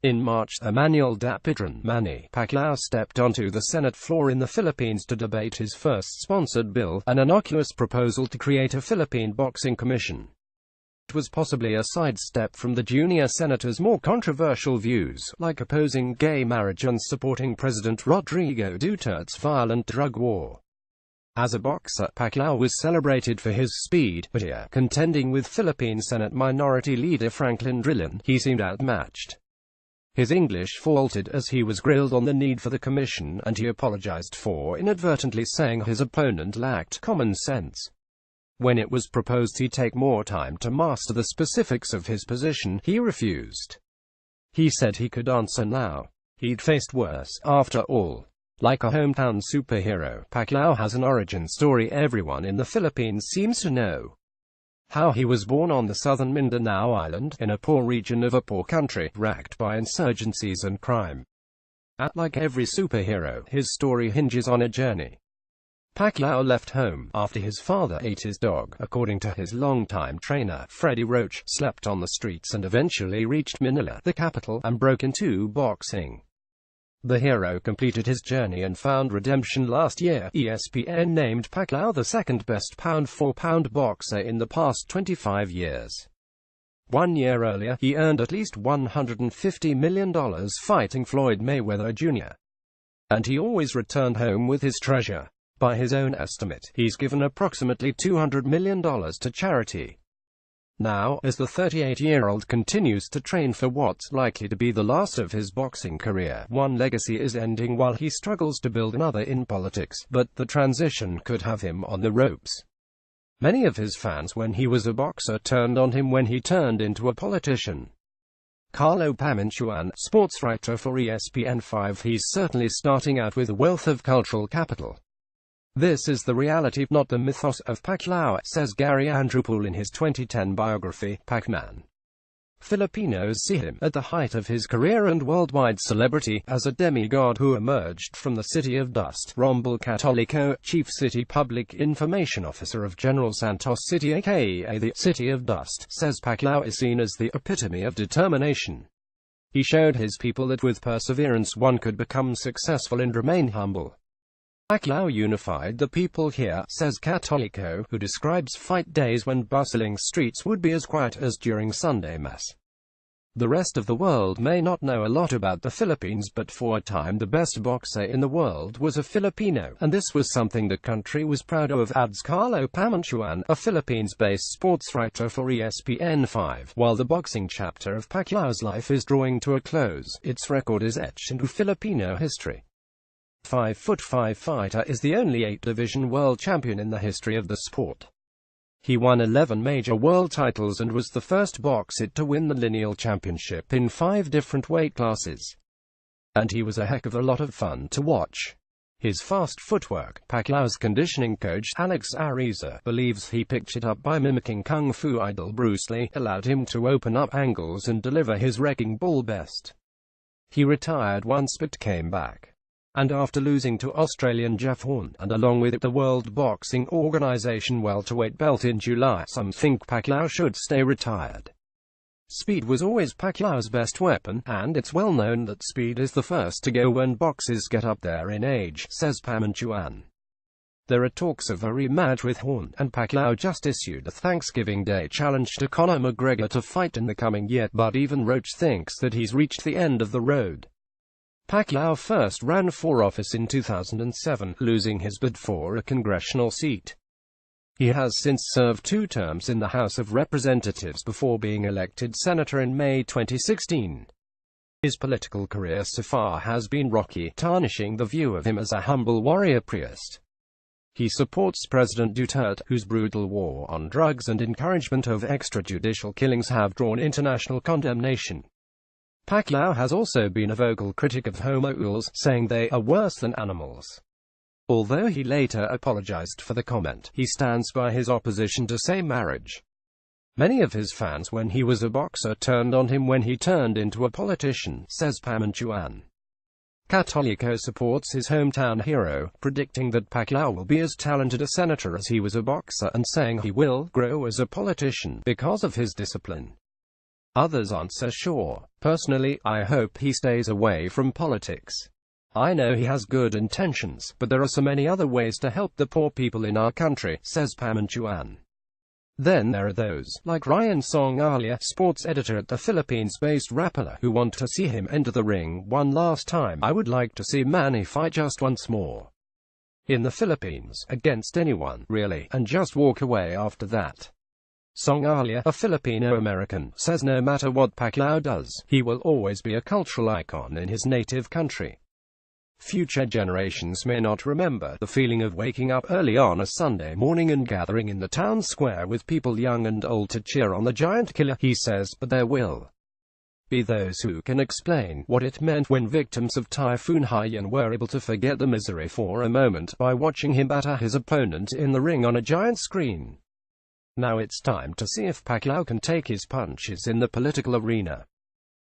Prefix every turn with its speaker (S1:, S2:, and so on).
S1: In March, Emmanuel Dapitan Manny Pacquiao stepped onto the Senate floor in the Philippines to debate his first sponsored bill, an innocuous proposal to create a Philippine Boxing Commission. It was possibly a sidestep from the junior senator's more controversial views, like opposing gay marriage and supporting President Rodrigo Duterte's violent drug war. As a boxer, Pacquiao was celebrated for his speed, but here, contending with Philippine Senate Minority Leader Franklin Drilon, he seemed outmatched. His English faltered as he was grilled on the need for the commission, and he apologized for inadvertently saying his opponent lacked common sense. When it was proposed he take more time to master the specifics of his position, he refused. He said he could answer now. He'd faced worse, after all. Like a hometown superhero, Pacquiao has an origin story everyone in the Philippines seems to know. How he was born on the southern Mindanao Island, in a poor region of a poor country, racked by insurgencies and crime. Like every superhero, his story hinges on a journey. Pacquiao left home after his father ate his dog, according to his longtime trainer, Freddie Roach, slept on the streets and eventually reached Manila, the capital, and broke into boxing. The hero completed his journey and found redemption last year. ESPN named Pacquiao the second best pound-for-pound boxer in the past 25 years. 1 year earlier, he earned at least $150 million fighting Floyd Mayweather Jr. And he always returned home with his treasure. By his own estimate, he's given approximately $200 million to charity. Now, as the 38-year-old continues to train for what's likely to be the last of his boxing career, one legacy is ending while he struggles to build another in politics, but the transition could have him on the ropes. Many of his fans when he was a boxer turned on him when he turned into a politician. Carlo Pamanchuan, sports writer for ESPN5, he's certainly starting out with a wealth of cultural capital. This is the reality, not the mythos, of Pacquiao, says Gary Andrupool in his 2010 biography, Pac-Man. Filipinos see him, at the height of his career and worldwide celebrity, as a demigod who emerged from the City of Dust. Rombel Catolico, Chief City Public Information Officer of General Santos City aka the City of Dust, says Pacquiao is seen as the epitome of determination. He showed his people that with perseverance one could become successful and remain humble. Pacquiao unified the people here, says Catolico, who describes fight days when bustling streets would be as quiet as during Sunday Mass. The rest of the world may not know a lot about the Philippines, but for a time the best boxer in the world was a Filipino, and this was something the country was proud of, adds Carlo Pamanchuan, a Philippines-based sports writer for ESPN5. While the boxing chapter of Pacquiao's life is drawing to a close, its record is etched into Filipino history. 5'5" fighter is the only 8-division world champion in the history of the sport. He won 11 major world titles and was the first boxer to win the lineal championship in 5 different weight classes. And he was a heck of a lot of fun to watch. His fast footwork, Pacquiao's conditioning coach, Alex Ariza, believes he picked it up by mimicking Kung Fu idol Bruce Lee, allowed him to open up angles and deliver his wrecking ball best. He retired once but came back. And after losing to Australian Jeff Horn, and along with it the World Boxing Organization welterweight belt in July, some think Pacquiao should stay retired. Speed was always Pacquiao's best weapon, and it's well known that speed is the first to go when boxers get up there in age, says Pamanchuan. There are talks of a rematch with Horn, and Pacquiao just issued a Thanksgiving Day challenge to Conor McGregor to fight in the coming year, but even Roach thinks that he's reached the end of the road. Pacquiao first ran for office in 2007, losing his bid for a congressional seat. He has since served 2 terms in the House of Representatives before being elected senator in May 2016. His political career so far has been rocky, tarnishing the view of him as a humble warrior priest. He supports President Duterte, whose brutal war on drugs and encouragement of extrajudicial killings have drawn international condemnation. Pacquiao has also been a vocal critic of homosexuals, saying they are worse than animals. Although he later apologized for the comment, he stands by his opposition to same marriage. Many of his fans when he was a boxer turned on him when he turned into a politician, says Pamanchuan. Catolico supports his hometown hero, predicting that Pacquiao will be as talented a senator as he was a boxer and saying he will grow as a politician because of his discipline. Others aren't so sure. Personally, I hope he stays away from politics. I know he has good intentions, but there are so many other ways to help the poor people in our country, says Pamanchuan. Then there are those, like Ryan Songalia, sports editor at the Philippines-based Rapala, who want to see him enter the ring one last time. I would like to see Manny fight just once more in the Philippines, against anyone, really, and just walk away after that. Songalia, a Filipino-American, says no matter what Pacquiao does, he will always be a cultural icon in his native country. Future generations may not remember the feeling of waking up early on a Sunday morning and gathering in the town square with people young and old to cheer on the giant killer, he says, but there will be those who can explain what it meant when victims of Typhoon Haiyan were able to forget the misery for a moment by watching him batter his opponent in the ring on a giant screen. Now it's time to see if Pacquiao can take his punches in the political arena.